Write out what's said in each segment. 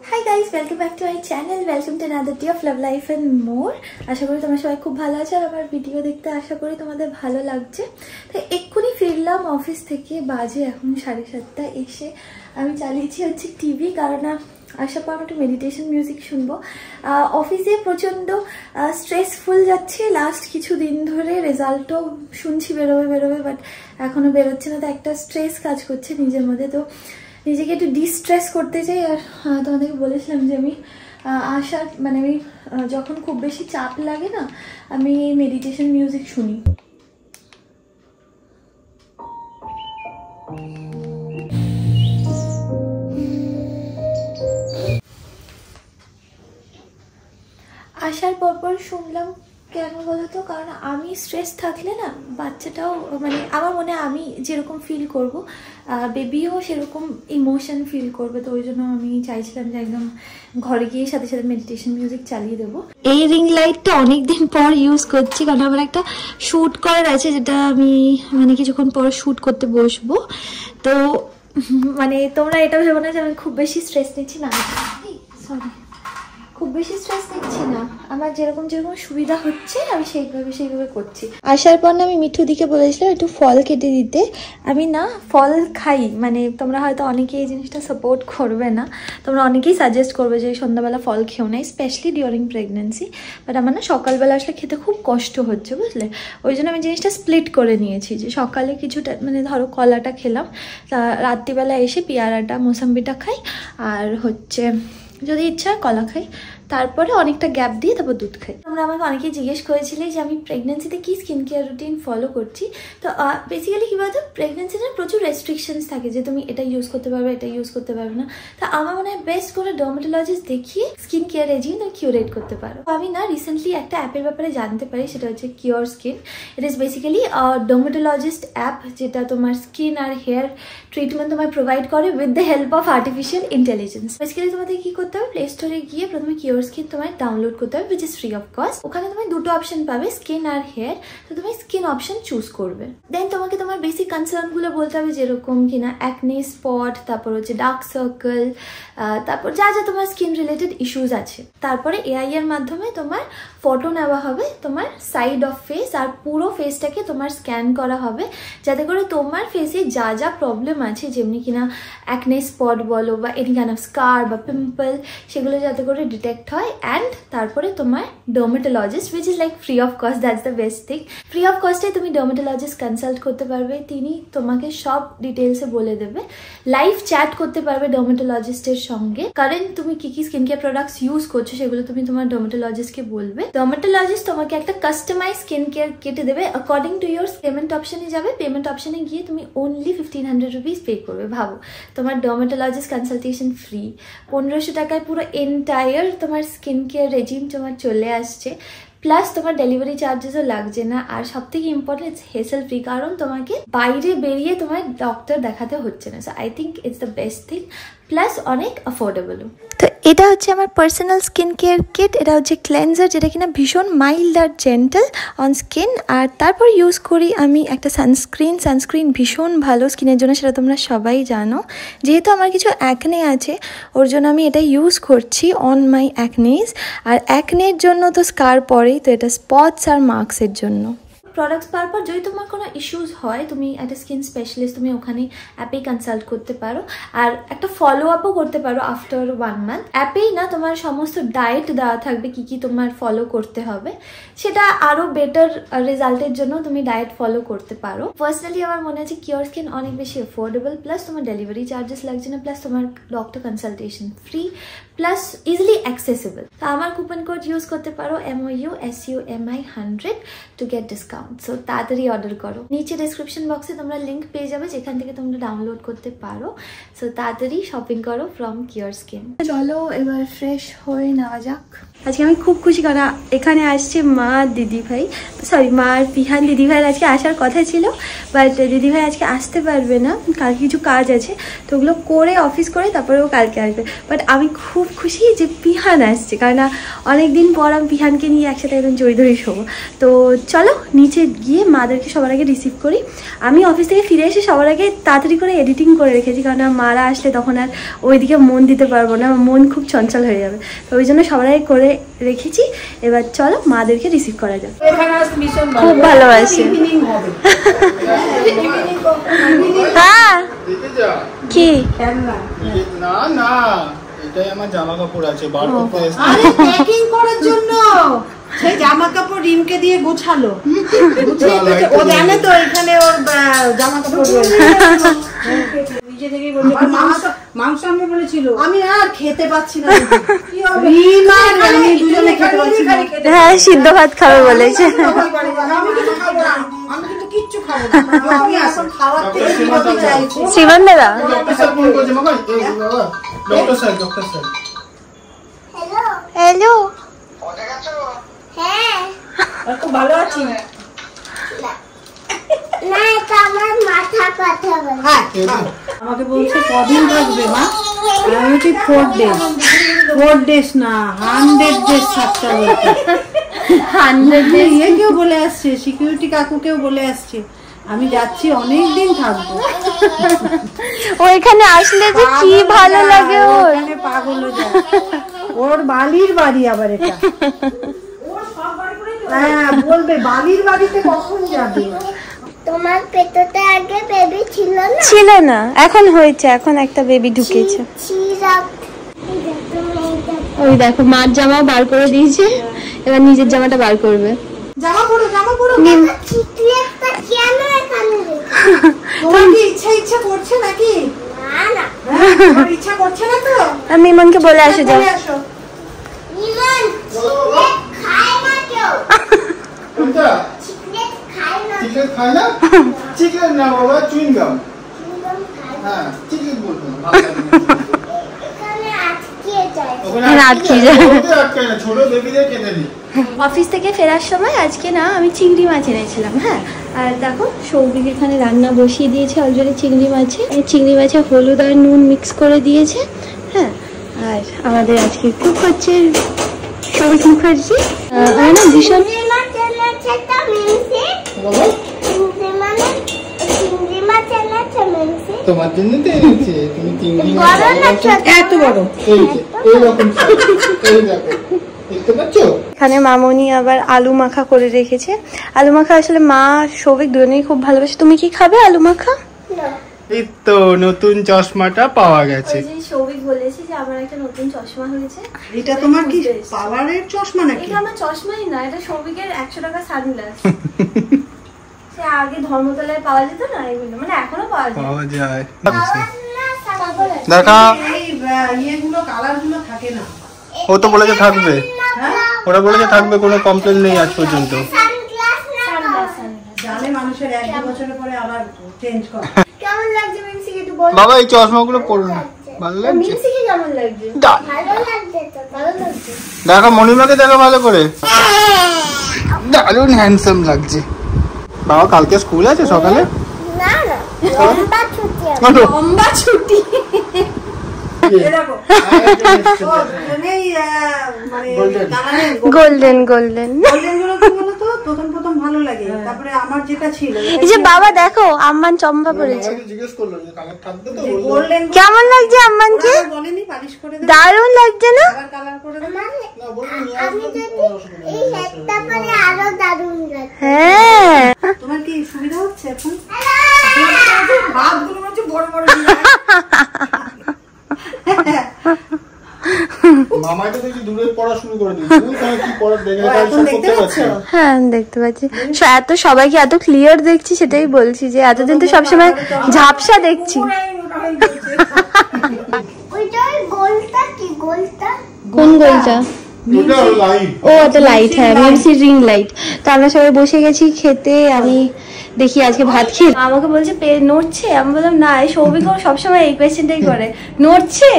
Hi guys, welcome back to my channel. Welcome to another day of love, life and more. আশা করি তোমরা সবাই খুব ভালো আছো আর আমার ভিডিও দেখতে আশা করি তোমাদের ভালো লাগছে। তো এক্ষুনি ফিরলাম অফিস থেকে, বাজে এখন 7:30। এসে আমি চালিয়েছি হচ্ছে টিভি, কারণ আসার পর আমি একটু মেডিটেশন মিউজিক শুনবো। অফিসে প্রচণ্ড স্ট্রেসফুল যাচ্ছে লাস্ট কিছু দিন ধরে। রেজাল্টও শুনছি বেরোবে, বাট এখনও বেরোচ্ছে না। তো একটা স্ট্রেস কাজ করছে নিজের মধ্যে, তো নিজেকে একটু ডিস্ট্রেস করতে চাই। আর তোমাদেরকে বলেছিলাম যে আমি আমি যখন খুব বেশি চাপ লাগে না, আমি মেডিটেশন মিউজিক শুনি। আসার পর শুনলাম, কেন বলো তো? কারণ আমি স্ট্রেস থাকলে না, বাচ্চাটাও আমার মনে আমি যেরকম ফিল করব, বেবিও সেরকম ইমোশন ফিল করবে। তো ওই জন্য আমি চাইছিলাম যে একদম ঘরে গিয়ে সাথে সাথে মেডিটেশন মিউজিক চালিয়ে দেবো। এই রিং লাইটটা অনেকদিন পর ইউজ করছি, কারণ আমার একটা শ্যুট করার আছে, যেটা আমি কিছুক্ষণ পর শ্যুট করতে বসবো। তো তোমরা এটা ভেবো না যে আমি খুব বেশি স্ট্রেস নিচ্ছি না। সরি, খুব বেশি স্ট্রেস নিচ্ছি না। আমার যেরকম সুবিধা হচ্ছে আমি সেইভাবে করছি। আসার পর না আমি মিঠুদিকে বলেছিলাম একটু ফল কেটে দিতে। আমি না ফল খাই, তোমরা হয়তো অনেকেই এই জিনিসটা সাপোর্ট করবে না, তোমরা অনেকেই সাজেস্ট করবে যে সন্ধ্যাবেলা ফল খেও না, স্পেশালি ডিউরিং প্রেগনেন্সি। বাট আমার না সকালবেলা আসলে খেতে খুব কষ্ট হচ্ছে, বুঝলে? ওই জন্য আমি জিনিসটা স্প্লিট করে নিয়েছি, যে সকালে কিছুটা ধরো কলাটা খেলাম, রাত্রিবেলা এসে পেয়ারাটা মোসাম্বিটা খাই, আর যদি ইচ্ছা কলা খাই, তারপরে অনেকটা গ্যাপ দিয়ে তারপর দুধ খাই। তোমরা আমাকে অনেকেই জিজ্ঞেস করেছিলে যে আমি প্রেগনেন্সিতে কি স্কিন কেয়ার রুটিন ফলো করছি। তো বেসিক্যালি কী বলতো, প্রেগনেন্সিতে প্রচুর রেস্ট্রিকশনস থাকে যে তুমি এটা ইউজ করতে পারবে, এটা ইউজ করতে পারবে না। তো আমার মনে হয় বেস্ট করে ডার্মাটোলজিস্ট দেখিয়ে স্কিন কেয়ার রেজিম তুমি কিউরেট করতে পারো। আমি না রিসেন্টলি একটা অ্যাপের ব্যাপারে জানতে পারি, সেটা হচ্ছে cure skin. It is basically dermatologist app, যেটা তোমার স্কিন আর হেয়ার ট্রিটমেন্ট তোমায় প্রোভাইড করে with the help of artificial intelligence. Basically তোমাদের কি করতে হবে, প্লে স্টোরে গিয়ে প্রথমে কিওর স্কিন তোমায় ডাউনলোড করতে হবে, which is free of cost. ওখানে তুমি দুটো অপশন পাবে, স্কিন আর হেয়ার। তো তুমি স্কিন অপশন চুজ করবে। দেন তোমাকে তোমার বেসিক কনসার্নগুলো বলতে হবে, যেরকম কিনা অ্যাকনে স্পট, তারপর হচ্ছে ডার্ক সার্কেল, তারপর যা যা তোমার স্কিন রিলেটেড ইস্যুস আছে। তারপরে এআই এর মাধ্যমে তোমার ফটো নেওয়া হবে তোমার সাইড অফ ফেস, আর পুরো ফেসটাকে তোমার স্ক্যান করা হবে, যাতে করে তোমার ফেসে যা যা প্রবলেম আছে, যেমনি কিনা অ্যাকনে স্পট বলো বা এনি কাইন্ড অফ স্কার বা পিম্পল, সেগুলো যাতে করে ডিটেক্ট হয়। অ্যান্ড তারপরে তোমার dermatologist, which is like free of cost, that's the best thing. Free of কস্টে তুমি ডার্মাটোলজিস্ট কনসাল্ট করতে পারবে, তিনি তোমাকে সব ডিটেলসে বলে দেবে। লাইভ চ্যাট করতে পারবে ডার্মাটোলজিস্টের সঙ্গে, কারণ তুমি কি কি স্কিন কেয়ার প্রোডাক্টস ইউজ করছো সেগুলো তুমি তোমার ডার্মাটোলজিস্টকে বলবে। ডার্মাটোলজিস্ট তোমাকে একটা কাস্টমাইজ স্কিন কেয়ার কেটে দেবে অ্যাকর্ডিং টু ইয়োর। পেমেন্ট অপশনে যাবে, পেমেন্ট অপশনে গিয়ে তুমি অনলি 1500 রুপিস পে করবে। ভাবো, তোমার ডার্মাটোলজিস্ট কনসালটেশন ফ্রি, 1500 টাকায় পুরো এন্টায়ার তোমার স্কিন কেয়ার রেজিম তোমার চলে আসছে, প্লাস তোমার ডেলিভারি চার্জেসও লাগছে না। আর সব থেকে ইম্পর্টেন্ট, ইটস হেসেল ফ্রি, কারণ তোমাকে বাইরে বেরিয়ে তোমার ডক্টর দেখাতে হচ্ছে না। So I think it's the best thing, plus অনেক অ্যাফোর্ডেবলও। তো এটা হচ্ছে আমার পার্সোনাল স্কিন কেয়ার কিট। এটা হচ্ছে ক্লেনজার, যেটা কিনা ভীষণ মাইল্ড আর জেন্টাল অন স্কিন। আর তারপর ইউজ করি আমি একটা সানস্ক্রিন ভীষণ ভালো স্কিনের জন্য, সেটা তোমরা সবাই জানো। যেহেতু আমার কিছু অ্যাকনে আছে, ওর জন্য আমি এটা ইউজ করছি অন মাই অ্যাকনেস। আর অ্যাকনের জন্য তো স্কার পরেই, তো এটা স্পটস আর মার্কসের জন্য। প্রোডাক্টস পাওয়ার পর যদি তোমার কোনো ইস্যুস হয়, তুমি একটা স্কিন স্পেশালিস্ট তুমি ওখানে অ্যাপেই কনসাল্ট করতে পারো, আর একটা ফলো আপও করতে পারো আফটার 1 মান্থ। অ্যাপেই না তোমার সমস্ত ডায়েট দেওয়া থাকবে, কি কি তোমার ফলো করতে হবে, সেটা আরও বেটার রেজাল্টের জন্য তুমি ডায়েট ফলো করতে পারো। পার্সোনালি আমার মনে আছে কিওর স্কিন অনেক বেশি অ্যাফোর্ডেবল, প্লাস তোমার ডেলিভারি চার্জেস লাগছে না, প্লাস তোমার doctor consultation free, plus easily accessible. তো আমার কুপন কোড ইউজ করতে পারো MOUSUMI 100 to get discount. So তাড়াতাড়ি অর্ডার করো। নিচে ডিসক্রিপশন বক্সে তোমরা লিঙ্ক পেয়ে যাবে, যেখান থেকে তোমরা ডাউনলোড করতে পারো। সো তাড়াতাড়ি শপিং করো ফ্রম কিওর স্কিন। চলো এবার ফ্রেশ হয়ে নেওয়া যাক। আজকে আমি খুব খুশি, কারণ এখানে আসছে মা আর পিহান দিদিভাইয়ের আজকে আসার কথা ছিল, বাট দিদিভাই আজকে আসতে পারবে না, কালকে কিছু কাজ আছে, তো ওগুলো করে অফিস করে তারপরে ও কালকে আসবে। বাট আমি খুব খুশি যে পিহান আসছে, কারণ অনেকদিন পর আমি পিহানকে নিয়ে একসাথে একদম জড়ি ধরে শোবো। তো চলো নিচে হচ্ছে গিয়ে মাদেরকে সবার আগে রিসিভ করি। আমি অফিস থেকে ফিরে এসে সবার আগে তাড়াতাড়ি করে এডিটিং করে রেখেছি, কারণ মারা আসলে তখন আর ওইদিকে মন দিতে পারবো না, মন খুব চঞ্চল হয়ে যাবে। তো ওই জন্য সবার আগে করে রেখেছি। এবার চলো মাদেরকে রিসিভ করা যাক। খুব ভালোবাসে। হ্যাঁ কি না না, এটাই আমার জামা কাপড় আছে বার করতে এসেছি। আরে প্যাকিং করার জন্য সেই জামা কাপড় রিমকে দিয়ে গোছালো। ও জানে তো এখানে ওর জামা কাপড় রয়েছে। নিজে থেকেই বলছে মাংস আমি বলেছিল আমি আর খেতে পাচ্ছি না। রিম আর আমি দুজনে খেতে পাচ্ছি না। হ্যাঁ সিদ্ধ ভাত খাবে বলেছে। আমি কিছু খাবো না, আমি কিন্তু কিচ্ছু খাবো না। আমি এখন খাওয়ার থেকে বিরতি চাইছি। শ্রীমান দাদা ডক্টর স্যার ফোন করেছে মামা। এই বাবা ডক্টর স্যার হ্যালো। হ্যাঁ খুব ভালো আছি। না এটা আমার মাথা কথা বলে। হ্যাঁ আমাকে বলছে কদিন থাকবে মা? আমি বলছি 4 days। 4 days না 100 days থাকতে হবে। 100 days কেউ বলে আসছে, সিকিউরিটি কাকু কেউ বলে আসছে আমি যাচ্ছি অনেক দিন থাকবো। ওইখানে আসলে যে কি ভালো লাগে ওর। ওখানে পাগল হয়ে যায়। ওর বালির বাড়ি আবার এটা। হ্যাঁ বলবে বালির বাড়িতে কখন যাবে? তোমার পেটে আগে বেবি ছিল না? ছিল না, এখন হয়েছে, এখন একটা বেবি ঢুকেছে। ওই দেখো মার জামা বার করে দিয়েছে, এবার নিজের জামাটা বার করবে। জামা পরো চিঠি একটা কেন এখানে রেখেছো? তোমার কি ইচ্ছা করছে নাকি? না না তোমার ইচ্ছা করছে না তো? আমি ইমনকে বলে আসে যাও। ইমন চিকলেট খায় না কেউ। কোনটা? চিকলেট খায় না। চিকেন খায় না? চিকেন না বাবা, চুইং গাম। চুইংগাম খায় না। হ্যাঁ চিকেন বলতো না। এখানে আটকে যায়। ওখানে আটকে যায়। আটকায় না, ছোট বেবিদের কেটে দিই। অফিস থেকে ফেরার সময় আজকে না আমি চিংড়ি মাছ এনেছিলাম। হ্যাঁ আর দেখো সৌভিক এখানে রান্না বসিয়ে দিয়েছে অলরেডি চিংড়ি মাছে। চিংড়ি মাছে হলুদ আর নুন মিক্স করে দিয়েছে। হ্যাঁ আর আমাদের আজকে কুক হচ্ছে সৌভিক মুখার্জি। আমার না ভীষণ চিংড়ি মাছ এনেছে মিনসি। চিংড়ি মাছ এনেছে মিনসি। তোমার জন্য তো এনেছি, তুমি চিংড়ি মাছ বড় না ছোট? এত বড়। এই যে এইরকম এই দেখো দেখতে পাচ্ছো? এখানে মামনি আবার আলু মাখা করে রেখেছে। আলু মাখা আসলে মা সৌভিক দুজনেই খুব ভালোবাসে। তুমি কি খাবে আলু মাখা? না এই তো নতুন চশমাটা পাওয়া গেছে। সৌভিক বলেছে যে আমার একটা নতুন চশমা হয়েছে। এটা তোমার কি পাওয়ারের চশমা নাকি? এটা আমার চশমাই না, এটা সৌভিকের 100 টাকা সানগ্লাস। সে আগে ধর্মতলায় পাওয়া যেত না এগুলো, মানে এখনো পাওয়া যায়। দেখা এই ইয়েগুলো কালারগুলো থাকে না। ও তো বলেছে থাকবে, ওরা বলেছে থাকবে, কোনো কমপ্লেন নেই আজ পর্যন্ত। সানগ্লাস না জানে মানুষের 1-2 বছরের পরে আবার চেঞ্জ করে। কেমন লাগছে মিনসিকে একটু বল। বাবা এই চশমাগুলো পরুন, ভালো লাগছে? মিনসিকে কেমন লাগছে? ভালো লাগছে তো? ভালো লাগছে। দেখা মণিমাকে দেখা ভালো করে, দারুণ হ্যান্ডসাম লাগছে। বাবা কালকে স্কুল আছে সকালে? না না লম্বা ছুটি আছে। লম্বা ছুটি। দেখো ও দুজনেই মানে গোল্ডেন গোল্ডেন। গোল্ডেন গুলো কি বলতো প্রথম ভালো লাগে, তারপরে আমার যেটা ছিল এই যে বাবা দেখো আম্মান চম্পা পড়েছে। জিজ্ঞেস করলো যে কালার থাকবে তো? গোল্ডেন কেমন লাগছে আম্মানকে? বলেনি পালিশ করে দেব, দারুণ লাগছে না? আবার কালার করে দেব। আমি যদি এই হেডটা পরে আরো দারুণ লাগছে। হ্যাঁ তোমার কি সুবিধা হচ্ছে এখন? হাতগুলো হচ্ছে বড় বড়। মামাই তো দেখি দূরে পড়া শুরু করে দিয়েছে। তাহলে কি পড়া দেখে এখন দেখতে পাচ্ছ? হ্যাঁ দেখতে পাচ্ছি। এত সবাইকে এত ক্লিয়ার দেখছি, সেটাই বলছি যে এতদিন তো সবসময় ঝাপসা দেখছি। ওইটা ওই গোলটা কি? গোলটা কোন গোলটা? ওটা লাইট। ও এটা লাইট, হ্যাঁ মিমসি রিং লাইট। তো আমরা সবাই বসে গেছি খেতে। আমি দেখি আজকে ভাত খেয়ে আমাকে বলছে নড়ছে। আমি বললাম না, এই সৌভিকও সবসময় এই কোয়েশ্চেনটাই করে, নড়ছে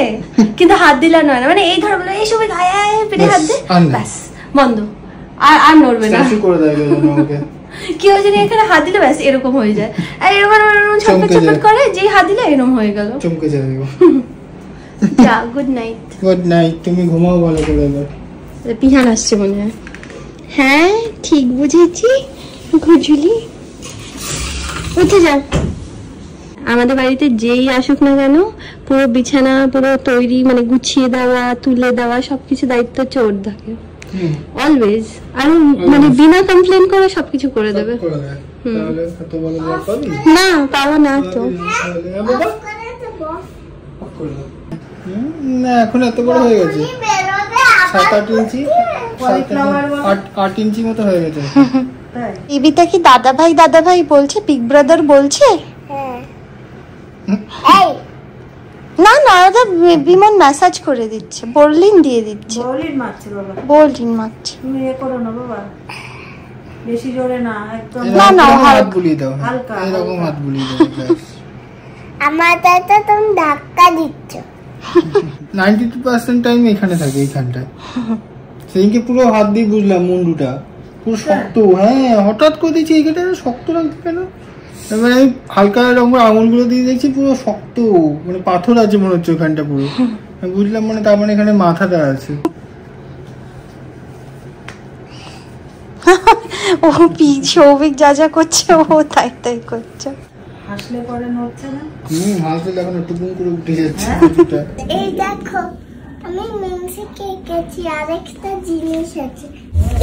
কিন্তু হাত দিলা নয় না, মানে এই ধর বলে এই সৌভিক আয় আয় পেটে হাত দে, ব্যাস বন্ধ, আর নড়বে না। করে দেয় আমাকে কি হয়েছে এখানে হাত দিলে ব্যাস এরকম হয়ে যায়, আর এরকম ছটফট ছটফট করে, যেই হাত দিলে এরকম হয়ে গেল, চমকে যাবে। যা গুড নাইট। গুড নাইট, তুমি ঘুমাও ভালো করে এবার। পিহান আসছে মনে হয়। হ্যাঁ ঠিক বুঝেছি, গুজুলি উঠে যাও। আমাদের বাড়িতে যেই আসুক না কেন পুরো বিছানা পুরো তৈরি মানে গুছিয়ে দেওয়া তুলে দেওয়া সবকিছু দায়িত্ব হচ্ছে ওর থাকে অলওয়েজ। আর মানে বিনা কমপ্লেন করে সবকিছু করে দেবে। না পাওয়া না তো না, এখন এত বড় হয়ে গেছে, 7-8 ইঞ্চি 8 ইঞ্চি মতো হয়ে গেছে। বেবিটা কি দাদা ভাই বলছে, বিগ ব্রাদার বলছে? না না, ওটা বিমন ম্যাসাজ করে দিচ্ছে, বোরলিন দিয়ে দিচ্ছে। বোরলিন মারছে বাবা, বোরলিন মারছে। তুমি এ করো না বাবা, বেশি জোরে না, একদম না না হাত বুলিয়ে দাও, হালকা এরকম হাত বুলিয়ে দাও। আমার তো তুমি ধাক্কা দিচ্ছ। 92% টাইম এখানে থাকে, এইখানটায়। সেদিনকে পুরো হাত দিয়ে বুঝলাম মুন্ডুটা পুরো শক্ত। হ্যাঁ, হঠাৎ করে দিচ্ছি এইখানটা শক্ত লাগছে কেন, মানে আমি হালকা রকম আঙুলগুলো দিয়ে দেখছি পুরো শক্ত, মানে পাথর আছে মনে হচ্ছে ওখানটা পুরো। আমি বুঝলাম মানে তার মানে এখানে মাথাটা আছে। ও সৌভিক যা যা করছে ও তাই তাই করছে। হাসলে পরে নড়ছে না। হাসলে এখন টুকুন করে উঠে যাচ্ছে। এই দেখো আমি মিমসিকে এঁকেছি, আরেকটা জিনিস আছে,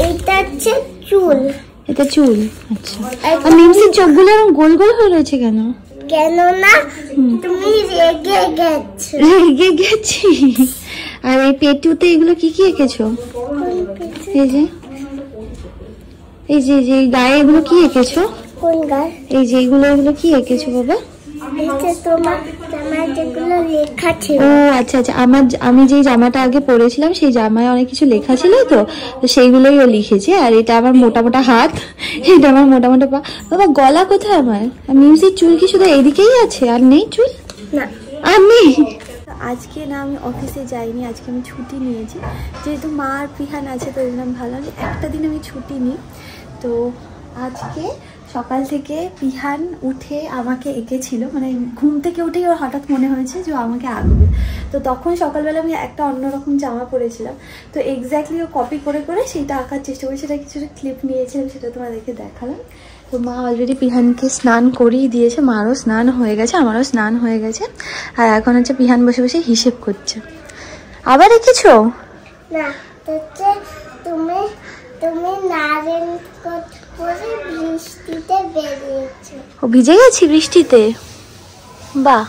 এইটা হচ্ছে চুল। এটা চুল? আচ্ছা। আর মিমসির চোখগুলো এরকম গোল গোল হয়ে রয়েছে কেন? কেন না তুমি রেগে গেছো। রেগে গেছি। আর এই পেটুতে এগুলো কি কি এঁকেছো? এই যে যে গায়ে এগুলো কি এঁকেছো? কোন গাছ? এই যে এগুলো কি এঁকেছো বাবা? তোমার যেগুলো লেখা ছিল। ও আচ্ছা আচ্ছা, আমি যে জামাটা আগে পরেছিলাম সেই জামায় অনেক কিছু লেখা ছিল তো সেইগুলোই ও লিখেছে। আর এটা আমার মোটা মোটা হাত, এটা আমার মোটা মোটা পা। বাবা গলা কোথায় আমার? মিউজিক চুল কি শুধু এইদিকেই আছে আর নেই চুল? না আর নেই। আজকে না আমি অফিসে যাইনি, আজকে আমি ছুটি নিয়েছি, যেহেতু মা আর পিহান আছে তো এরকম ভালো একটা দিন আমি ছুটি নিই। তো আজকে সকাল থেকে পিহান উঠে আমাকে এঁকেছিল, মানে ঘুম থেকে উঠেই ওর হঠাৎ মনে হয়েছে যে আমাকে আঁকবে। তো তখন সকালবেলা আমি একটা অন্যরকম জামা পরেছিলাম, তো এক্স্যাক্টলি ও কপি করে করে সেইটা আঁকার চেষ্টা করি। সেটা কিছুটা ক্লিপ নিয়েছিলাম, সেটা তোমাদেরকে দেখালাম। তো মা অলরেডি পিহানকে স্নান করিয়ে দিয়েছে, মারও স্নান হয়ে গেছে, আমারও স্নান হয়ে গেছে। আর এখন হচ্ছে পিহান বসে বসে হিসেব করছে। আবার এঁকেছো? না, হচ্ছে তুমি তুমি নারেন করে বৃষ্টিতে বেরিয়েছো। ও ভিজে গেছি বৃষ্টিতে, বাহ।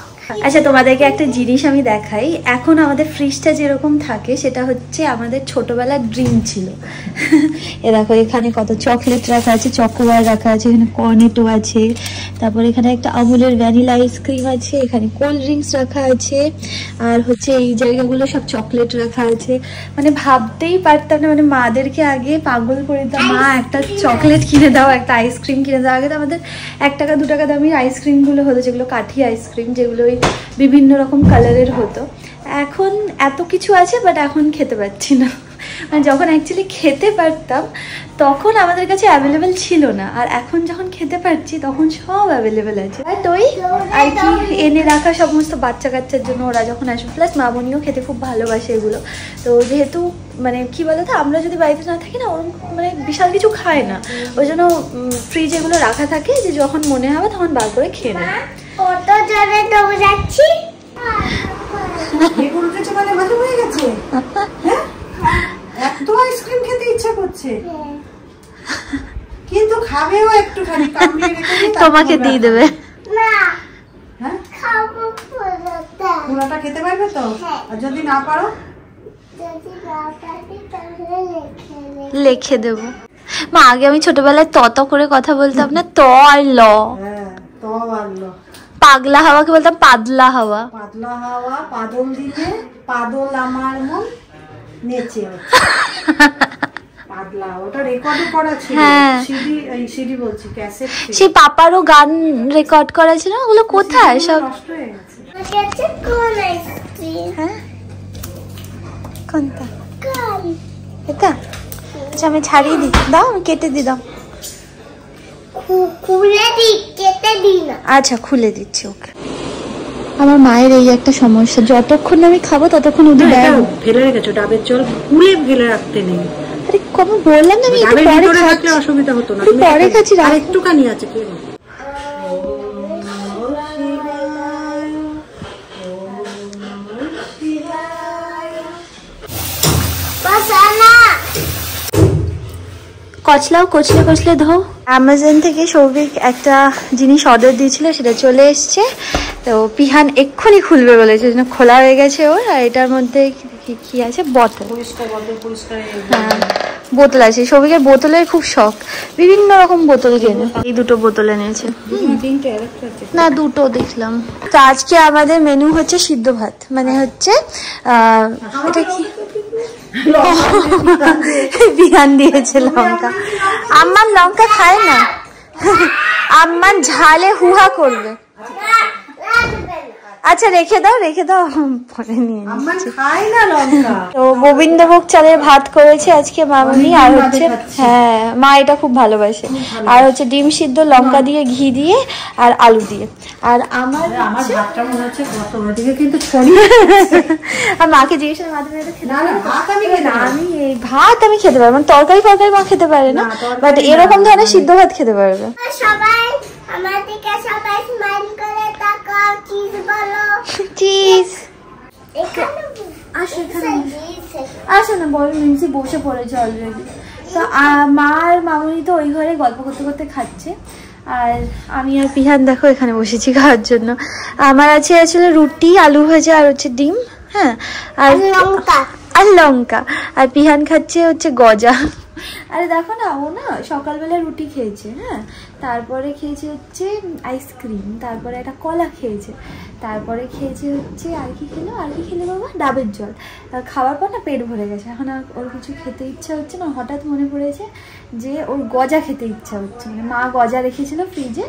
আচ্ছা তোমাদেরকে একটা জিনিস আমি দেখাই। এখন আমাদের ফ্রিজটা যেরকম থাকে সেটা হচ্ছে আমাদের ছোটবেলার ড্রিম ছিল। এ দেখো এখানে কত চকলেট রাখা আছে, চকোবার রাখা আছে, এখানে কর্নেটো আছে, তারপর এখানে একটা আমুলের ভ্যানিলা আইসক্রিম আছে, এখানে কোল্ড ড্রিঙ্কস রাখা আছে, আর হচ্ছে এই জায়গাগুলো সব চকলেট রাখা আছে। মানে ভাবতেই পারতাম না, মানে মাদেরকে আগে পাগল করে দিতাম, মা একটা চকলেট কিনে দাও, একটা আইসক্রিম কিনে দাও। আগে তো আমাদের 1 টাকা 2 টাকা দামের আইসক্রিমগুলো হতো, যেগুলো কাঠি আইসক্রিম, যেগুলো বিভিন্ন রকম কালারের হতো। এখন এত কিছু আছে বাট এখন খেতে পাচ্ছি না। মানে যখন অ্যাকচুয়ালি খেতে পারতাম তখন আমাদের কাছে অ্যাভেলেবেল ছিল না, আর এখন যখন খেতে পারছি তখন সব অ্যাভেলেবেল আছে। আর তোই আর কি এনে রাখা সমস্ত বাচ্চা কাচ্চার জন্য, ওরা যখন আসবে, প্লাস মামনিও খেতে খুব ভালোবাসে এগুলো। তো যেহেতু মানে কি বলতো, আমরা যদি বাড়িতে না থাকি না, ওরকম মানে বিশাল কিছু খায় না, ওই জন্য ফ্রিজ এগুলো রাখা থাকে যে যখন মনে হবে তখন বার করে খেয়ে নেয়। কত জোরে দৌড়াচ্ছি, মানে ভালো হয়ে গেছে। এত আইসক্রিম খেতে ইচ্ছা করছে, কিন্তু খাবেও একটুখানি, তোমাকে দিয়ে দেবে। না হ্যাঁ খাবো পুরোটা। পুরোটা খেতে পারবে তো? আর যদি না পারো? যদি না পারি তাহলে লিখে দেবো। মা আগে আমি ছোটবেলায় তত করে কথা বলতাম না, ত আর ল। হ্যাঁ, তো ভালো। পাগলা হাওয়াকে বলতাম পাতলা হাওয়া। পাতলা হাওয়া পাদল দিনে পাদল আমার মন নেচে। পাগলা, ওটা রেকর্ড করা ছিল, সিডি বলছি, ক্যাসেট ছিল। সেই পাপারও গান রেকর্ড করা ছিল, ওগুলো কোথায় সব নষ্ট হয়ে গেছে। গেছে কোন আইসক্রিম? হ্যাঁ কোনটা? কোন? এটা? আচ্ছা আমি ছাড়িয়ে দিই, দাও আমি কেটে দিই, দাও। খুলে দি, কেটে দি না। আচ্ছা খুলে দিচ্ছি ওকে। আমার মায়ের এই একটা সমস্যা, যতক্ষণ আমি খাবো ততক্ষণ ওদের ফেলে রেখেছো ডাবের জল, খুলে ফেলে রাখতে নেই, আরে কবে বললাম না আমি একটু পরে খাচ্ছি, অসুবিধা হতো না, একটু পরে খাচ্ছি, আর একটুখানি আছে কি কচলাও কচলে কচলে ধো। অ্যামাজন থেকে সৌভিক একটা জিনিস অর্ডার দিয়েছিল, সেটা চলে এসছে। তো পিহান এক্ষুনি খুলবে বলেছে, জন্য খোলা হয়ে গেছে ওর। আর এটার মধ্যে কি আছে, বোতল, হ্যাঁ বোতল আছে। সৌভিকের বোতলের খুব শখ, বিভিন্ন রকম বোতল কেনে। এই দুটো বোতল এনেছে, না দুটো দেখলাম। তো আজকে আমাদের মেনু হচ্ছে সিদ্ধ ভাত, মানে হচ্ছে এটা কি বিহান দিয়েছে লঙ্কা। আম্মান লঙ্কা খায় না, আম্মান ঝালে হুহা করবে। আচ্ছা রেখে দাও পরে নিয়ে নিচ্ছি। তো গোবিন্দভোগ চালের ভাত করেছে আজকে মামনি। আর হচ্ছে হ্যাঁ মা এটা খুব ভালোবাসে। আর হচ্ছে ডিম সিদ্ধ লঙ্কা দিয়ে ঘি দিয়ে আর আলু দিয়ে। আর আমার ভাতটা মনে হচ্ছে কিন্তু আর মাকে জিজ্ঞেস আমি এই ভাত আমি খেতে পারবো, তরকারি মা খেতে পারে না, বাট এরকম ধরনের সিদ্ধ ভাত খেতে পারবে। চিজ আসো না বল, মিনসি বসে পড়েছে অলরেডি। তো মা আর মামুনি তো ওই ঘরে গল্প করতে করতে খাচ্ছে, আর আমি আর পিহান দেখো এখানে বসেছি খাওয়ার জন্য। আমার আছে আসলে রুটি, আলু ভাজা আর হচ্ছে ডিম, হ্যাঁ আর লঙ্কা। আর পিহান খাচ্ছে হচ্ছে গজা। আরে দেখো না, ও না সকালবেলা রুটি খেয়েছে, হ্যাঁ তারপরে খেয়েছে হচ্ছে আইসক্রিম, তারপরে একটা কলা খেয়েছে, তারপরে খেয়েছে হচ্ছে আর কি খেলো বাবা, ডাবের জল। খাওয়ার পর না পেট ভরে গেছে, এখন আর ওর কিছু খেতে ইচ্ছা হচ্ছে না। হঠাৎ মনে পড়েছে যে ওর গজা খেতে ইচ্ছা হচ্ছে, মানে মা গজা রেখেছিল ফ্রিজে,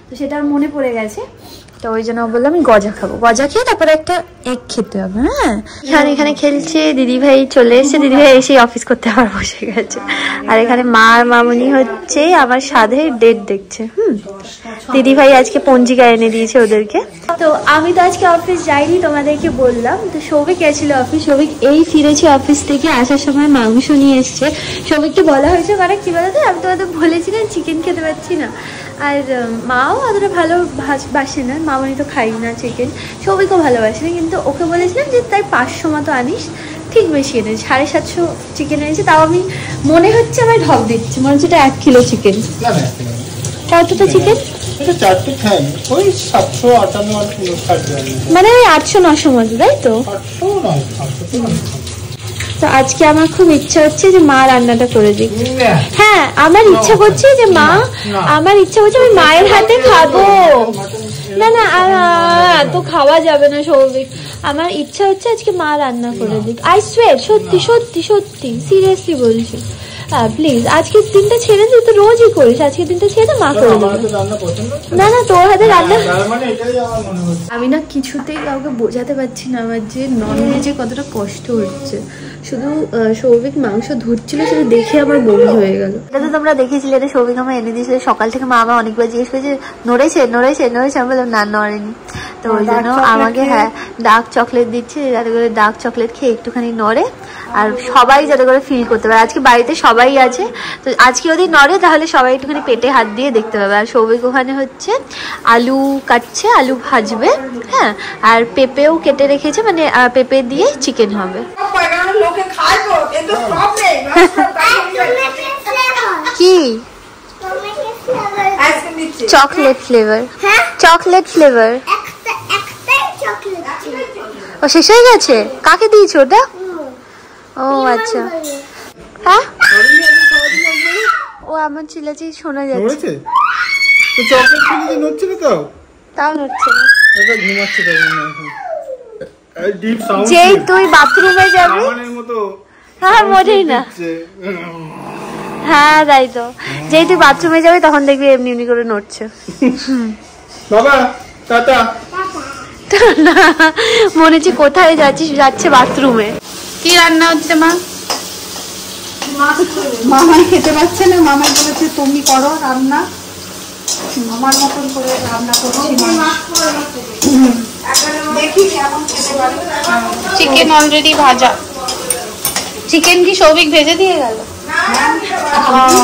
তো সেটা মনে পড়ে গেছে। তো ওই জন্য বললাম আমি গজা খাবো, গজা খেয়ে তারপরে একটা এগ খেতে হবে। হ্যাঁ এখানে খেলছে, দিদিভাই চলে এসছে, দিদিভাই এসে অফিস করতে আবার বসে গেছে। আর এখানে মা আর মামুনি হচ্ছে আমার সাধের ডেট দেখছে। দিদিভাই আজকে পঞ্জিকা এনে দিয়েছে ওদেরকে। তো আমি তো আজকে অফিস যাইনি, তোমাদেরকে বললাম। তো সৌভিক গেছিল অফিস, সৌভিক এই ফিরেছে অফিস থেকে, আসার সময় মাংস নিয়ে এসছে। সৌভিককে বলা হয়েছে মানে কি বলতো, আমি তোমাদের বলেছিলাম চিকেন খেতে পারছি না, আর মাও অতটা ভালো বাসে না, মামনি তো খাই না চিকেন, সৌভিকও ভালোবাসে না, কিন্তু ওকে বলেছিলাম যে তাই 500 মতো আনিস, ঠিক বেশি এনেছে, 750 চিকেন এনেছে। তাও আমি মনে হচ্ছে আমার ঢক দিচ্ছি, মনে হচ্ছে এটা 1 কিলো চিকেন। কতটা চিকেন? মানে ওই 800-900 মতো, তাই তো? তো আজকে আমার খুব ইচ্ছা হচ্ছে যে মা রান্নাটা করে দিক। হ্যাঁ আমার ইচ্ছা করছে যে আমি মায়ের হাতে খাবো। না তো খাওয়া যাবে না সৌভিক, আমার ইচ্ছা হচ্ছে আজকে মা রান্না করে দিক। আই সোয়ার, সত্যি সিরিয়াসলি বলছি, প্লিজ আজকের দিনটা ছেড়ে দে, তো রোজই করিস, আজকের দিনটা ছেড়ে দে, মা করে দেবে। না তোর হাতে রান্না। আমি না কিছুতেই কাউকে বোঝাতে পারছি না আমার যে নন ভেজে কতটা কষ্ট হচ্ছে। শুধু সৌভিক মাংস ধরছিল, সেটা দেখে আমার বমি হয়ে গেল। এটা তো তোমরা দেখেছিলে, এটা সৌভিক আমার এনে দিয়েছিল সকাল থেকে। মা আমার অনেকবার জিজ্ঞেস করেছে নড়েছে, আমি বললাম না নড়েনি। তো ওই জন্য আমাকে হ্যাঁ ডার্ক চকলেট দিচ্ছে, যাতে করে ডার্ক চকলেট খেয়ে একটুখানি নড়ে, আর সবাই যাতে করে ফিল করতে পারে। আজকে বাড়িতে সবাই আছে, তো আজকে যদি নড়ে তাহলে সবাই একটুখানি পেটে হাত দিয়ে দেখতে পাবে। আর সৌভিক ওখানে হচ্ছে আলু কাটছে, আলু ভাজবে, হ্যাঁ আর পেঁপেও কেটে রেখেছে, মানে পেঁপে দিয়ে চিকেন হবে। কি চকলেট ফ্লেভার? চকলেট ফ্লেভার ও শেষ হয়ে গেছে? কাকে দিয়েছো ওটা? ও আচ্ছা, হ্যাঁ ও আমার চিল্লাচি শোনা যাচ্ছে। তাও নড়ছে না। যেই তুই বাথরুমে যাবি, হ্যাঁ মোটেই না, হ্যাঁ তাই তো, যেই তুই বাথরুমে যাবি তখন দেখবি এমনি এমনি করে নড়ছে। বাবা টাটা। না মনে হচ্ছে কোথায় যাচ্ছে বাথরুমে। কি রান্না হচ্ছে মা? মামাই খেতে পাচ্ছে না, মামাই বলেছে তুমি করো রান্না, মামার মতন করে রান্না করছি। দেখি কেমন খেতে পারে। চিকেন অলরেডি ভাজা। চিকেন কি সৌভিক ভেজে দিয়ে গেল?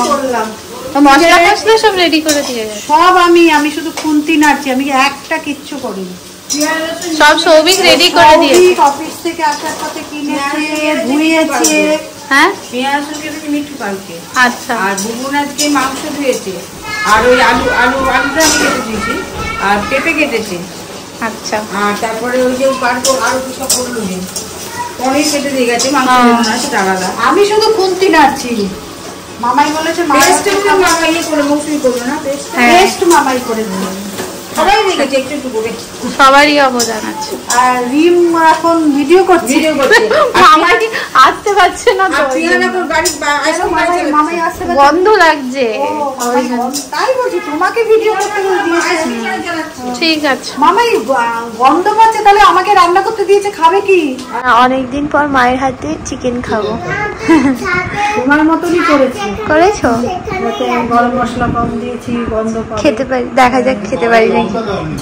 করলাম মশলা মশলা সব রেডি করে দিয়ে গেছে সব আমি শুধু খুন্তি নাড়ছি, আমি একটা কিচ্ছু করিনি। সব সৌভিক রেডি করে দিয়েছে। অফিস থেকে আসার পথে কিনেছে, ধুয়েছে। হ্যাঁ পেঁয়াজ কেটেছে মিঠু কালকে, আচ্ছা আর বুবুন আজকে মাংস ধুয়েছে, আর ওই আলুটা আমি কেটে দিয়েছি, আর পেঁপে কেটেছে, আচ্ছা আর তারপরে ওই যে আরো কি সব করলো নেই, পনির কেটে দিয়ে গেছে, মাংস দেবো না সেটা আলাদা। আমি শুধু খুন্তি নাড়ছি। মামাই বলেছে মামা ইয়ে করে মৌসুমি করলো না, পেস্ট মামাই করে দিল। সবাই দেখেছে একটু একটু করে। সবারই অবদান আছে। আর রিম এখন ভিডিও করছে। মামাই আসতে পারছে না তো, মামাই আসতে পারছে না। গন্ধ লাগছে। তাই বলছি তোমাকে ভিডিও করতে দিয়েছে। ঠিক আছে মামাই গন্ধ পাচ্ছে, তাহলে আমাকে রান্না করতে দিয়েছে, খাবে কি? অনেকদিন পর মায়ের হাতে চিকেন খাবো। তোমার মতনই করেছি। করেছো? যাতে গরম মশলা কম দিয়েছি, গন্ধ পাবে। খেতে পারি, দেখা যাক খেতে পারি নাকি।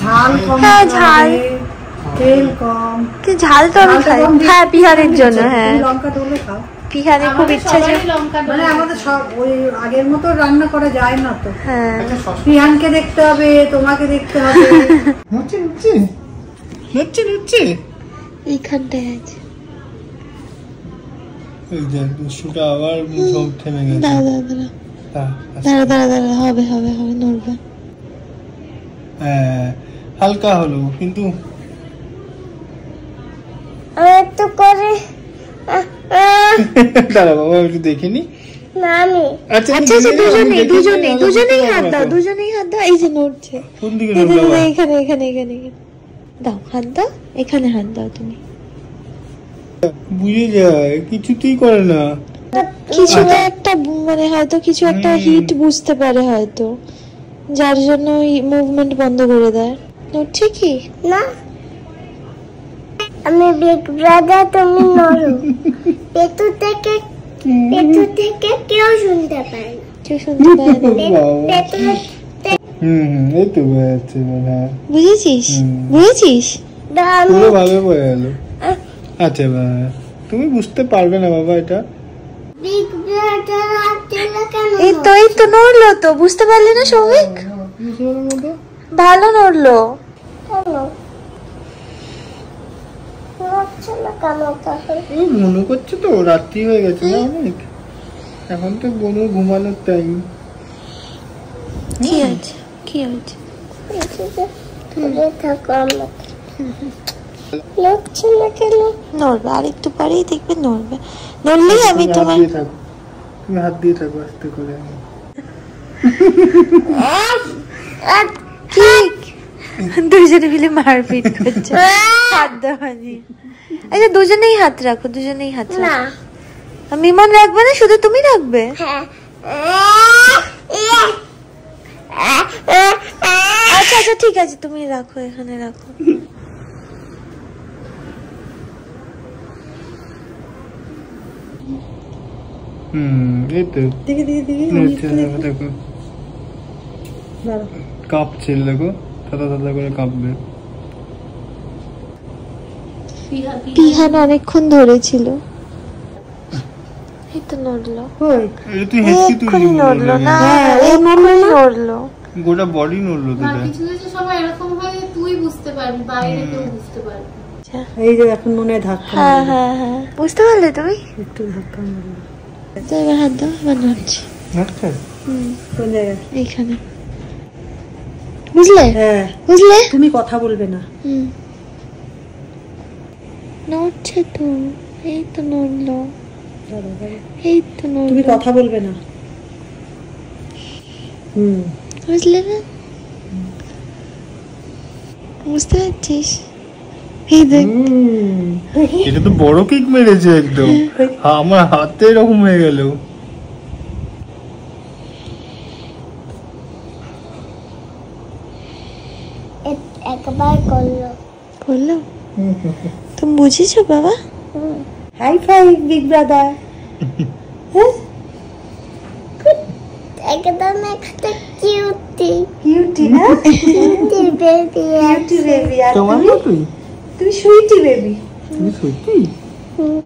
ঝাল কম, হ্যাঁ ঝাল, তেল কম। ঝাল তো আমি খাই। হ্যাঁ পিহানের জন্য, হ্যাঁ লঙ্কা ডলে খাও। পিহানের খুব ইচ্ছা আছে। মানে আমাদের সব ওই আগের মতো রান্না করা যায় না তো। হ্যাঁ পিহানকে দেখতে হবে, তোমাকে দেখতে হবে। নড়ছে এইখানটায় আছে। এই যে দুষ্টুটা আবার সব থেমে গেছে। দাঁড়া হবে নড়বে। হ্যাঁ হালকা হলো, কিন্তু একটু করে দাঁড়া বাবা একটু দেখিনি। না আমি আচ্ছা আচ্ছা দুজনেই হাত দাও, দুজনেই হাত দাও। এই যে নড়ছে। কোন দিকে নড়লো? এখানে দাও হাত দাও, এখানে হাত দাও তুমি। বুঝে যায়, কিছুতেই করে না। কিছুটা একটা মানে হয়তো কিছু একটা হিট বুঝতে পারে হয়তো, যার জন্য মুভমেন্ট বন্ধ করে দেয়। নড়ছে কি না, আমি বিগ ব্রাদার, তুমি নরো। পেটু থেকে কেউ শুনতে পায় না। কেউ শুনতে পারে না। পেটু এই তো বোঝা যাচ্ছে মনে হয়। বুঝেছিস? পুরো ভাবে বোঝা গেল। আচ্ছা তুমি বুঝতে পারবে না বাবা এটা। বিগ ব্রাদার আটলা কেন? এই তো নড়লো তো, বুঝতে পারলি না সৌভিক? ভালো নড়লো। এই মনে করছে তো রাত্রি হয়ে গেছে না অনেক, এখন তো বোনো ঘুমানোর টাইম। কি আছে থাকো আমাকে। নড়ছে না কেন? নড়বে, আর একটু পরেই দেখবে নড়বে। নড়লেই আমি তোমার তুমি হাত দিয়ে থাকো আস্তে করে। ঠিক দুজনে মিলে মারপিট করছে হাত দেওয়া নিয়ে। আচ্ছা দুজনেই হাত রাখো, না মিমন রাখবে না, শুধু তুমি রাখবে? আচ্ছা ঠিক আছে, তুমি রাখো, এখানে রাখো। এই তো দেখো কাঁপছে, দেখো দাদা করে কাঁপবে। পিহান অনেকক্ষণ ধরেছিল। এই তো নড়লো, এক্ষুনি নড়লো না, নড়লো, গোটা বডি নড়লো। কিছু সময় এরকম হয় যে তুই বুঝতে পারবি, বাইরে কেউ বুঝতে পারবি। এই যে এখন মনে হয় ধাক্কা। হ্যাঁ বুঝতে পারলে তুমি? একটু ধাক্কা মারলো। তো এবার হাত দাও, এবার নড়ছে। কোন জায়গায়? এইখানে, বুঝলে? হ্যাঁ বুঝলে? তুমি কথা বলবে না। নড়ছে তো, এই তো নড়লো, এই তো নড়লো। তুমি কথা বলবে না। বুঝলে না? বুঝতে পারছিস? এই দেখ, এটা তো বড় কিক মেরেছে একদম, আমার হাতে এরকম হয়ে গেল। একবার করলো। তুমি বুঝেছো বাবা? Hi fi big brother. একদম একটা কিউটি না? বেবি। তোমার মতোই তুমি সুইটি বেবি। তুমি সত্যি